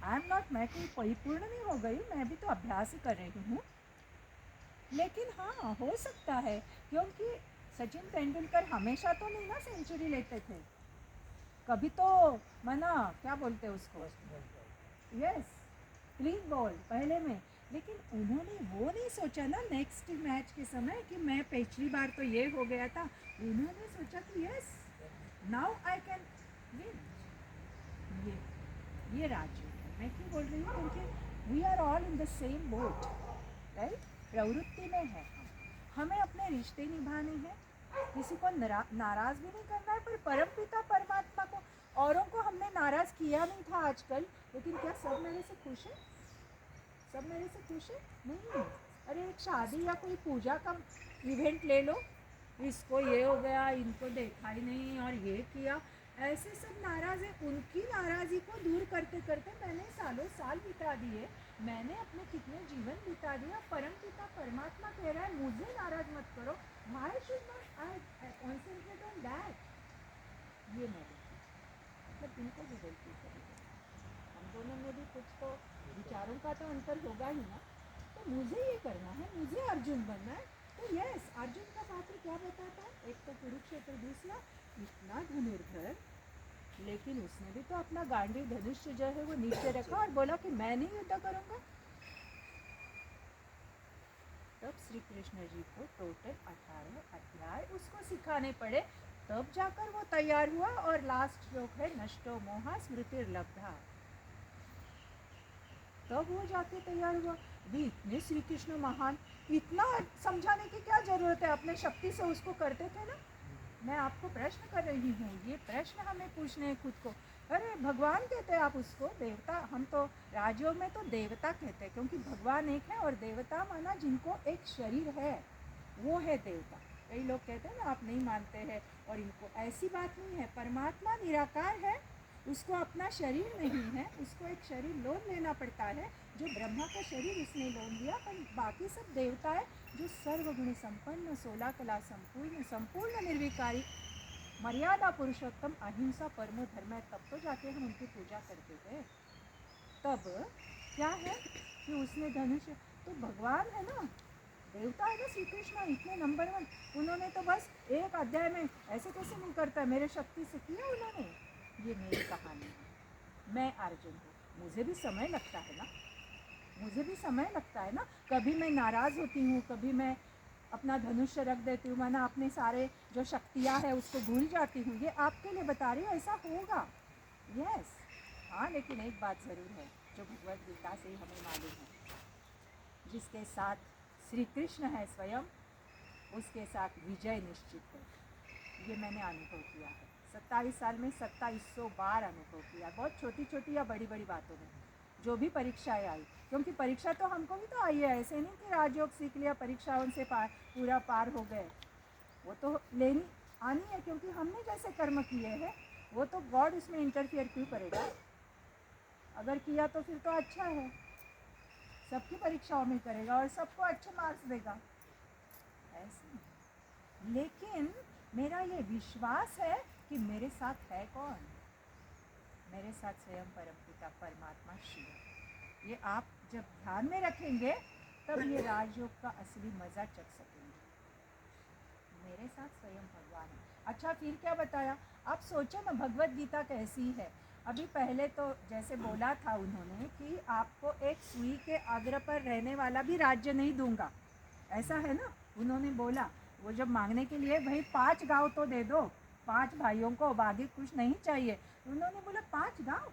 I am not, मैं कोई परिपूर्ण नहीं हो गई, मैं भी तो अभ्यास ही कर रही हूँ। लेकिन हाँ, हो सकता है, क्योंकि सचिन तेंदुलकर हमेशा तो नहीं ना सेंचुरी लेते थे, कभी तो मना क्या बोलते उसको, यस, क्लीन बॉल पहले में। लेकिन उन्होंने वो नहीं सोचा ना नेक्स्ट मैच के समय कि मैं पिछली बार तो ये हो गया था, उन्होंने सोचा कि yes now I can win. ये राज्य है, मैं क्यों बोल रही हूँ, क्योंकि we are all in the same boat, right, प्रवृत्ति में है हमें अपने रिश्ते निभाने हैं, किसी को नाराज भी नहीं करना है, पर परमपिता परमात्मा को, औरों को हमने नाराज किया नहीं था आजकल, लेकिन क्या सब मेरे से खुश है? सब मेरे से खुश है? नहीं। अरे एक शादी या कोई पूजा का इवेंट ले लो, इसको ये हो गया, इनको देखा ही नहीं और ये किया, ऐसे सब नाराज़ है। उनकी नाराज़गी को दूर करते करते मैंने सालों साल बिता दिए, मैंने अपने कितने जीवन बिता दिया। परमपिता परमात्मा कह रहा है मुझे नाराज़ मत करो, why should not I concentrate on that. ये मैं मतलब इनको भी बोलती कभी हम दोनों में भी कुछ तो विचारों का तो अंतर होगा ही ना। तो मुझे ये करना है, मुझे अर्जुन बनना है, तो यस, अर्जुन का पात्र क्या बताता है, एक तो कुरुक्षेत्र, दूसरा इतना धनुर्धर, लेकिन उसने भी तो अपना गांडीव धनुष्य जो है वो नीचे रखा और बोला कि मैं नहीं युद्ध करूंगा। तब श्री कृष्ण जी को टोटल 18 अध्याय उसको सिखाने पड़े, तब जाकर वो तैयार हुआ। और लास्ट श्लोक है नष्टो मोहा स्मृतिर्लब्धा, तब वो जाके तैयार हुआ। अभी इतने श्री कृष्ण महान, इतना समझाने की क्या जरूरत है, अपने शक्ति से उसको करते थे ना। मैं आपको प्रश्न कर रही हूँ, ये प्रश्न हमें पूछने हैं खुद को। अरे भगवान कहते हैं आप उसको, देवता, हम तो राजयोग में तो देवता कहते हैं, क्योंकि भगवान एक है और देवता माना जिनको एक शरीर है वो है देवता। कई लोग कहते हैं ना आप नहीं मानते हैं, और इनको ऐसी बात नहीं है, परमात्मा निराकार है, उसको अपना शरीर नहीं है, उसको एक शरीर लोन लेना पड़ता है, जो ब्रह्मा का शरीर उसने लोन लिया, पर बाकी सब देवता है जो सर्वगुण संपन्न, 16 कला संपूर्ण, संपूर्ण निर्विकारी, मर्यादा पुरुषोत्तम, अहिंसा परमो धर्म है, तब तो जाके हम उनकी पूजा करते हैं। तब क्या है कि उसने धनुष, तो भगवान है ना, देवता है ना श्री कृष्ण, इतने नंबर 1, उन्होंने तो बस एक अध्याय में ऐसे कैसे नहीं करता, मेरे शक्ति से किया उन्होंने। ये मेरी कहानी है, मैं अर्जुन हूँ, मुझे भी समय लगता है ना, मुझे भी समय लगता है ना, कभी मैं नाराज़ होती हूँ, कभी मैं अपना धनुष्य रख देती हूँ, मैंने अपने सारे जो शक्तियाँ हैं उसको भूल जाती हूँ, ये आपके लिए बता रही हूँ, ऐसा होगा, यस। हाँ, लेकिन एक बात ज़रूर है जो भगवद गीता से ही हमें मालूम है, जिसके साथ श्री कृष्ण है स्वयं, उसके साथ विजय निश्चित है। ये मैंने अनुभव किया है, 27 साल में 2700 बार अनुभव किया, बहुत छोटी छोटी या बड़ी बड़ी बातों में, जो भी परीक्षाएं आई, क्योंकि परीक्षा तो हमको भी तो आई है, ऐसे नहीं कि राजयोग सीख लिया परीक्षाओं से पूरा पार हो गए, वो तो लेनी आनी है, क्योंकि हमने जैसे कर्म किए हैं वो तो गॉड इसमें इंटरफियर क्यों करेगा, अगर किया तो फिर तो अच्छा है, सबकी परीक्षाओं में करेगा और सबको अच्छे मार्क्स देगा, ऐसे। लेकिन मेरा ये विश्वास है कि मेरे साथ है कौन, मेरे साथ स्वयं परमपिता परमात्मा शिव। ये आप जब ध्यान में रखेंगे तब ये राजयोग का असली मज़ा चख सकेंगे, मेरे साथ स्वयं भगवान है। अच्छा, फिर क्या बताया, आप सोचो ना भगवद गीता कैसी है। अभी पहले तो जैसे बोला था उन्होंने कि आपको एक सुई के अग्र पर रहने वाला भी राज्य नहीं दूंगा, ऐसा है ना, उन्होंने बोला। वो जब मांगने के लिए भाई 5 गांव तो दे दो, 5 भाइयों को, बाकी कुछ नहीं चाहिए, उन्होंने बोला 5 गांव,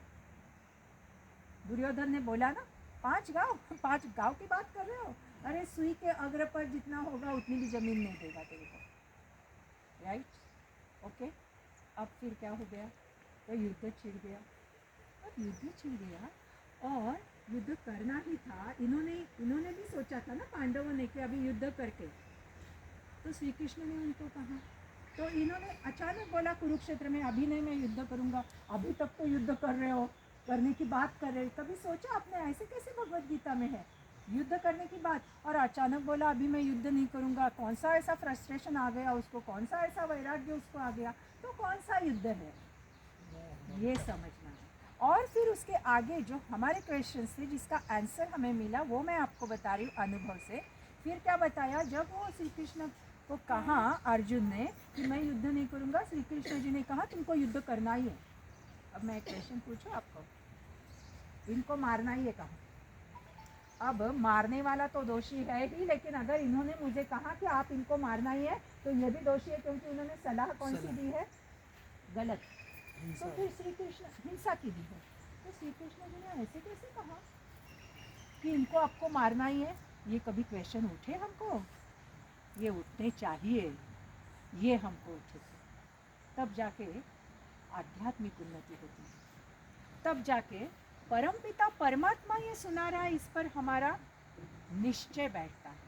दुर्योधन ने बोला ना 5 गांव, 5 गांव की बात कर रहे हो, अरे सुई के अग्र पर जितना होगा उतनी भी जमीन नहीं देगा तेरे को, राइट, ओके। अब फिर क्या हो गया, तो युद्ध छिड़ गया। अब युद्ध छिड़ गया और युद्ध करना ही था, इन्होंने भी सोचा था ना पांडवों ने कि अभी युद्ध करके, तो श्री कृष्ण ने उनको कहा, तो इन्होंने अचानक बोला कुरुक्षेत्र में अभी नहीं मैं युद्ध करूंगा, अभी तक तो युद्ध कर रहे हो, करने की बात कर रहे हो, कभी सोचा आपने ऐसे कैसे भगवद गीता में है युद्ध करने की बात, और अचानक बोला अभी मैं युद्ध नहीं करूंगा, कौन सा ऐसा फ्रस्ट्रेशन आ गया उसको, कौन सा ऐसा वैराग्य उसको आ गया, तो कौन सा युद्ध है, ये समझना है। और फिर उसके आगे जो हमारे क्वेश्चन थे जिसका आंसर हमें मिला वो मैं आपको बता रही हूँ अनुभव से। फिर क्या बताया, जब वो श्री कृष्ण को कहा अर्जुन ने कि मैं युद्ध नहीं करूँगा, श्री कृष्ण जी ने कहा तुमको युद्ध करना ही है। अब मैं एक क्वेश्चन पूछूं आपको, इनको मारना ही है कहा। अब मारने वाला तो दोषी है ही, लेकिन अगर इन्होंने मुझे कहा कि आप इनको मारना ही है तो ये भी दोषी है, क्योंकि उन्होंने सलाह कौन सी दी है, गलत। तो फिर श्री कृष्ण हिंसा की दी है, तो श्री कृष्ण जी ने ऐसे कैसे कहा कि इनको आपको मारना ही है। ये कभी क्वेश्चन उठे हमको? ये उठने चाहिए, ये हमको उठे, तब जाके आध्यात्मिक उन्नति होती है, तब जाके परमपिता परमात्मा ये सुना रहा है, इस पर हमारा निश्चय बैठता है।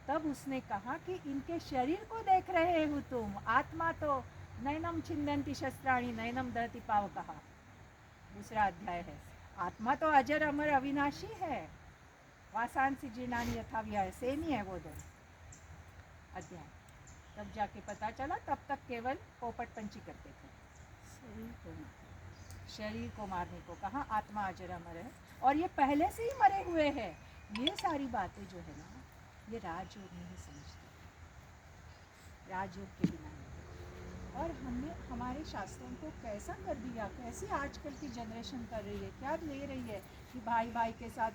तब उसने कहा कि इनके शरीर को देख रहे हो तुम, आत्मा तो नैनम छिन्दन्ति शस्त्राणि नैनम दहति पावकः, दूसरा अध्याय है। आत्मा तो अजर अमर अविनाशी है, वासांसी जीर्णानि यथा विहाय, सेम ही है वो दो अध्याय। तब जाके पता चला, तब तक केवल पोपट पंची करते थे, शरीर को मारने को कहा, आत्मा अजर अमर है और ये पहले से ही मरे हुए हैं। ये सारी बातें जो है ना, ये राजयोग नहीं समझते, राजयोग के बिना नहीं। और हमने हमारे शास्त्रों को कैसा कर दिया, कैसी आजकल की जनरेशन कर रही है, क्या ले रही है कि भाई भाई के साथ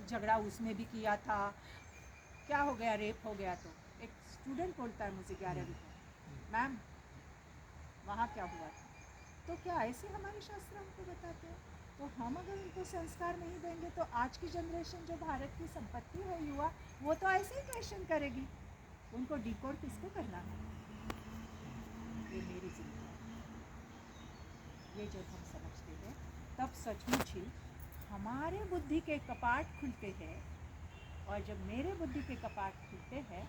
झगड़ा उसने भी किया था, क्या हो गया, रेप हो गया। तो एक स्टूडेंट बोलता है मुझे 11वीं में, मैम वहाँ क्या हुआ था। तो क्या ऐसे हमारे शास्त्र हमको बताते हैं? तो हम अगर उनको संस्कार नहीं देंगे तो आज की जनरेशन जो भारत की संपत्ति है युवा, वो तो ऐसे ही क्वेश्चन करेगी। उनको डिकोड किसको करना है? ये मेरी जिम्मेदारी। ये जब हम समझते हैं तब सचमुच ही हमारे बुद्धि के कपाट खुलते हैं, और जब मेरे बुद्धि के कपाट खुलते हैं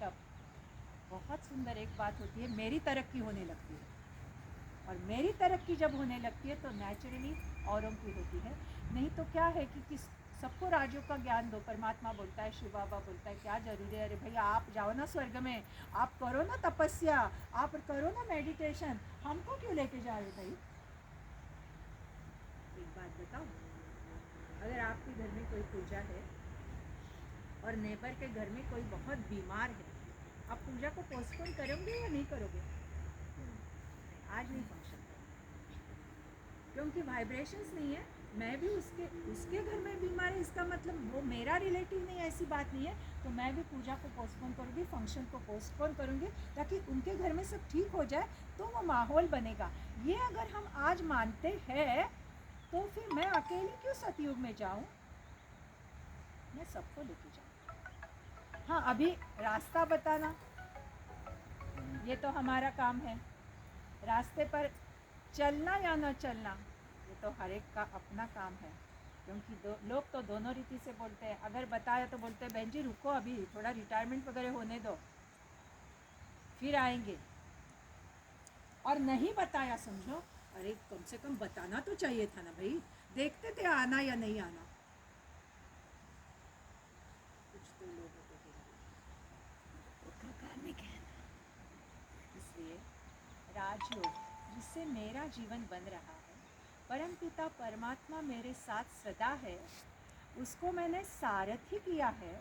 तब बहुत सुंदर एक बात होती है, मेरी तरक्की होने लगती है। और मेरी तरक्की जब होने लगती है तो नेचुरली औरों की होती है। नहीं तो क्या है कि किस सबको राजयोग का ज्ञान दो, परमात्मा बोलता है, शिव बाबा बोलता है, क्या जरूरी है, अरे भैया आप जाओ ना स्वर्ग में, आप करो ना तपस्या, आप करो ना मेडिटेशन, हमको क्यों लेके जा रहे भाई? एक बात बताओ, अगर आपके घर में कोई पूजा है और नेबर के घर में कोई बहुत बीमार है, आप पूजा को पोस्टपोन करोगे या नहीं करोगे? आज नहीं फंक्शन करेंगे, क्योंकि वाइब्रेशंस नहीं है। मैं भी उसके घर में बीमार है, इसका मतलब वो मेरा रिलेटिव नहीं है, ऐसी बात नहीं है। तो मैं भी पूजा को पोस्टपोन करूँगी, फंक्शन को पोस्टपोन करूँगी, ताकि उनके घर में सब ठीक हो जाए, तो वो माहौल बनेगा। ये अगर हम आज मानते हैं तो फिर मैं अकेली क्यों सतयुग में जाऊँ, मैं सबको लेके जाऊँ। हाँ, अभी रास्ता बताना ये तो हमारा काम है, रास्ते पर चलना या न चलना ये तो हर एक का अपना काम है। क्योंकि लोग तो दोनों रीति से बोलते हैं, अगर बताया तो बोलते हैं बहन जी रुको, अभी थोड़ा रिटायरमेंट वगैरह होने दो, फिर आएंगे। और नहीं बताया समझो, अरे कम से कम बताना तो चाहिए था ना भाई, देखते थे आना या नहीं आना। कुछ तो लोगों को करने के इसलिए राजयोग जिससे मेरा जीवन बन रहा है, परमपिता परमात्मा मेरे साथ सदा है, उसको मैंने सारथी किया है।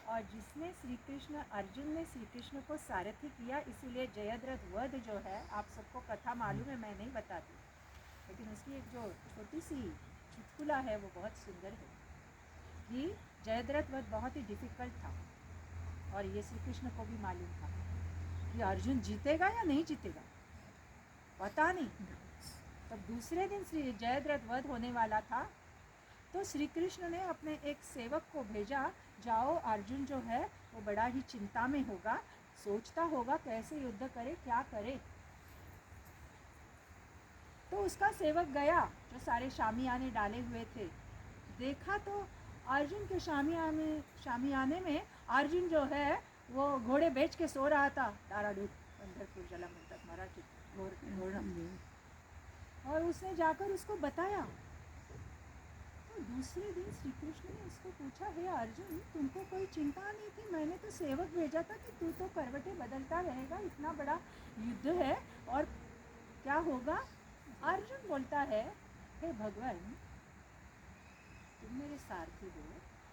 और जिसने श्री कृष्ण, अर्जुन ने श्री कृष्ण को सारथी किया, इसीलिए जयद्रथ वध जो है, आप सबको कथा मालूम है, मैं नहीं बताती, लेकिन उसकी एक जो छोटी सी चुटकुला है वो बहुत सुंदर है कि जयद्रथ वध बहुत ही डिफ़िकल्ट था, और ये श्री कृष्ण को भी मालूम था कि अर्जुन जीतेगा या नहीं जीतेगा, पता नहीं। तब दूसरे दिन श्री जयद्रथ वध होने वाला था, तो श्री कृष्ण ने अपने एक सेवक को भेजा, जाओ अर्जुन जो है वो बड़ा ही चिंता में होगा, सोचता होगा कैसे युद्ध करे, क्या करे। तो उसका सेवक गया, जो सारे शामियाने डाले हुए थे, देखा तो अर्जुन के शामियाने में अर्जुन जो है वो घोड़े बेच के सो रहा था। ताराडूत पंढरपुर जला तक मराठी घोड़ा। और उसने जाकर उसको बताया। तो दूसरे दिन श्री कृष्ण ने उसको पूछा, हे अर्जुन तुमको कोई चिंता नहीं थी? मैंने तो सेवक भेजा था कि तू तो करवटें बदलता रहेगा, इतना बड़ा युद्ध है और क्या होगा? अर्जुन बोलता है हे भगवान, तुम मेरे सारथी हो,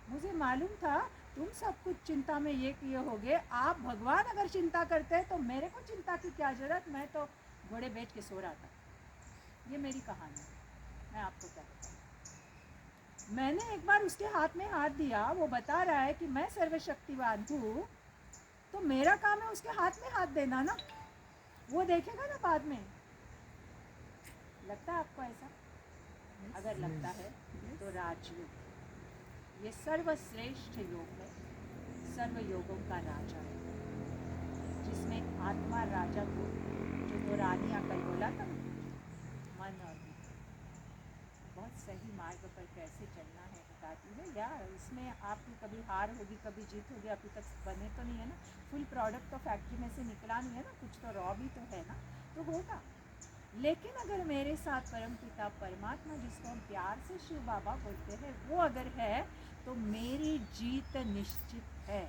मुझे मालूम था तुम सब कुछ चिंता में ये किए होगे, आप भगवान अगर चिंता करते हैं तो मेरे को चिंता की क्या जरूरत, मैं तो घोड़े बैठ के सो रहा था। ये मेरी कहानी है, मैं आपको क्या बताऊँ। मैंने एक बार उसके हाथ में हाथ दिया, वो बता रहा है कि मैं सर्वशक्तिवान हूँ, तो मेरा काम है उसके हाथ में हाथ देना ना, वो देखेगा ना बाद में। लगता है आपको ऐसा? अगर लगता है तो राजयोग, ये सर्वश्रेष्ठ योग है, सर्व योगों का राजा है, जिसमें आत्मा राजा को, जो दो रानियाँ कल बोला था, मन और बुद्धि, बहुत सही मार्ग पर कैसे चलना है बताती है। या इसमें आपकी कभी हार होगी कभी जीत होगी, अभी तक बने तो नहीं है ना, फुल प्रोडक्ट तो फैक्ट्री में से निकला नहीं है ना, कुछ तो रॉ भी तो है ना, तो होगा। लेकिन अगर मेरे साथ परमपिता परमात्मा, जिसको हम प्यार से शिव बाबा बोलते हैं, वो अगर है तो मेरी जीत निश्चित है।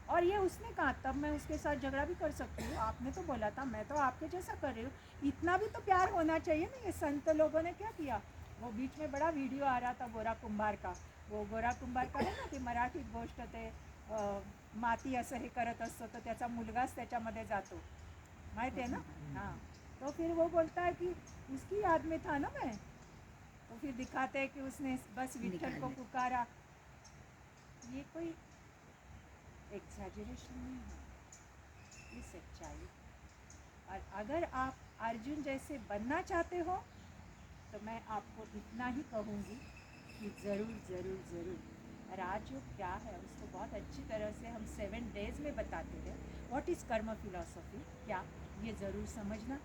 और ये उसने कहा, तब मैं उसके साथ झगड़ा भी कर सकती हूँ। आपने तो बोला था, मैं तो आपके जैसा कर रही हूँ, इतना भी तो प्यार होना चाहिए ना। ये संत लोगों ने क्या किया, वो बीच में बड़ा वीडियो आ रहा था गोरा कुंभार का, वो गोरा कुंभार का है ना, की मराठीत गोष्ट ते माती असं हे करत असतो तर त्याचा मुलगाच त्याच्यामध्ये जातो, माहिती है ना। हाँ, तो फिर वो बोलता है कि उसकी याद में था ना मैं, तो फिर दिखाते हैं कि उसने बस विठ्ठल को पुकारा। ये कोई एग्जैजरेशन नहीं है, ये सच्चाई। और अगर आप अर्जुन जैसे बनना चाहते हो तो मैं आपको इतना ही कहूँगी कि ज़रूर ज़रूर ज़रूर राजयोग क्या है उसको बहुत अच्छी तरह से हम 7 डेज़ में बताते हैं। व्हाट इज़ कर्म फिलॉसफी, क्या, ये ज़रूर समझना।